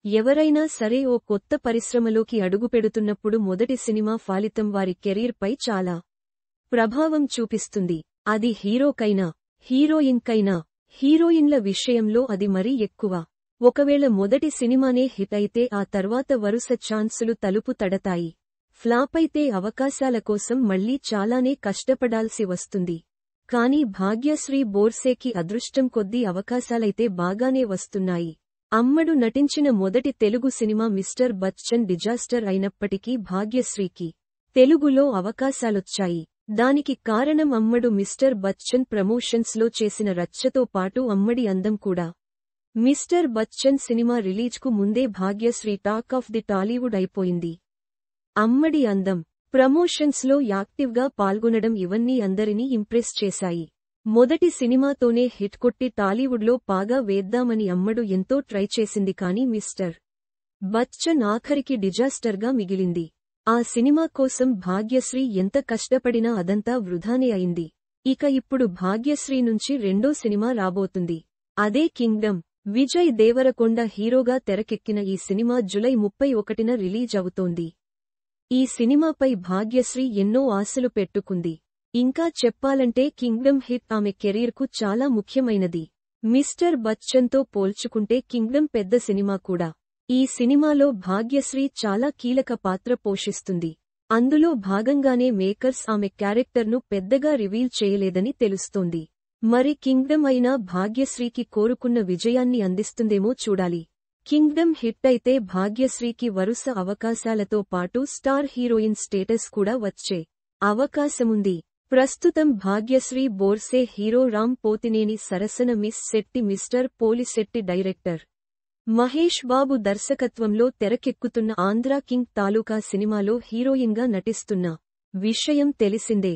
ఎవరైనా సరే ఓ కొత్త పరిశ్రమలోకి అడుగుపెడుతున్నప్పుడు మొదటి సినిమా ఫలితం వారి కెరీర్పై చాలా ప్రభావం చూపిస్తుంది. అది హీరోకైనా, హీరోయిన్కైనా. హీరోయిన్ల విషయంలో అది మరీ ఎక్కువ. ఒకవేళ మొదటి సినిమానే హిట్ అయితే ఆ తర్వాత వరుస ఛాన్సులు తలుపు తడతాయి. ఫ్లాప్ అయితే అవకాశాల కోసం మళ్లీ చాలానే కష్టపడాల్సి వస్తుంది. కానీ భాగ్యశ్రీ బోర్సేకి అదృష్టం కొద్దీ అవకాశాలైతే బాగానే వస్తున్నాయి. అమ్మడు నటించిన మొదటి Telugu cinema mister Bachchan disaster అయినప్పటికీ భాగ్యశ్రీకి తెలుగులో అవకాశాలొచ్చాయి. దానికి కారణం అమ్మడు మిస్టర్ బచ్చన్ ప్రమోషన్స్లో చేసిన రచ్చతో పాటు అమ్మడి అందం కూడా. మిస్టర్ బచ్చన్ సినిమా రిలీజ్కు ముందే Bhagyashree talk of the Tollywood అయిపోయింది. అమ్మడి అందం, ప్రమోషన్స్లో యాక్టివ్గా పాల్గొనడం ఇవన్నీ అందరినీ ఇంప్రెస్ చేశాయి. మొదటి సినిమాతోనే హిట్ కొట్టి టాలీవుడ్లో పాగా వేద్దామని అమ్మడు ఎంతో ట్రై చేసింది కానీ మిస్టర్ బచ్చన్ ఆఖరికి డిజాస్టర్గా మిగిలింది. ఆ సినిమా కోసం భాగ్యశ్రీ ఎంత కష్టపడినా అదంతా వృధానే అయింది. ఇక ఇప్పుడు భాగ్యశ్రీ నుంచి రెండో సినిమా రాబోతుంది. అదే కింగ్డమ్. విజయ్ దేవరకొండ హీరోగా తెరకెక్కిన ఈ సినిమా జూలై 31న రిలీజ్ అవుతోంది. ఈ సినిమాపై భాగ్యశ్రీ ఎన్నో ఆశలు పెట్టుకుంది. ఇంకా చెప్పాలంటే కింగ్డమ్ హిట్ ఆమె కెరీర్కు చాలా ముఖ్యమైనది. మిస్టర్ బచ్చన్తో పోల్చుకుంటే కింగ్డమ్ పెద్ద సినిమా కూడా. ఈ సినిమాలో భాగ్యశ్రీ చాలా కీలక పాత్ర పోషిస్తుంది. అందులో భాగంగానే మేకర్స్ ఆమె క్యారెక్టర్ను పెద్దగా రివీల్ చేయలేదని తెలుస్తోంది. మరి కింగ్డమ్ అయినా భాగ్యశ్రీకి కోరుకున్న విజయాన్ని అందిస్తుందేమో చూడాలి. కింగ్డమ్ హిట్ అయితే భాగ్యశ్రీకి వరుస అవకాశాలతో పాటు స్టార్ హీరోయిన్ స్టేటస్ కూడా వచ్చే అవకాశముంది. ప్రస్తుతం భాగ్యశ్రీ బోర్సే హీరో రామ్ పోతినేని సరసన miss Shetty mister Polishetty director Mahesh Babu దర్శకత్వంలో తెరకెక్కుతున్న ఆంధ్రా కింగ్ తాలూకా సినిమాలో హీరోయిన్గా నటిస్తున్న విషయం తెలిసిందే.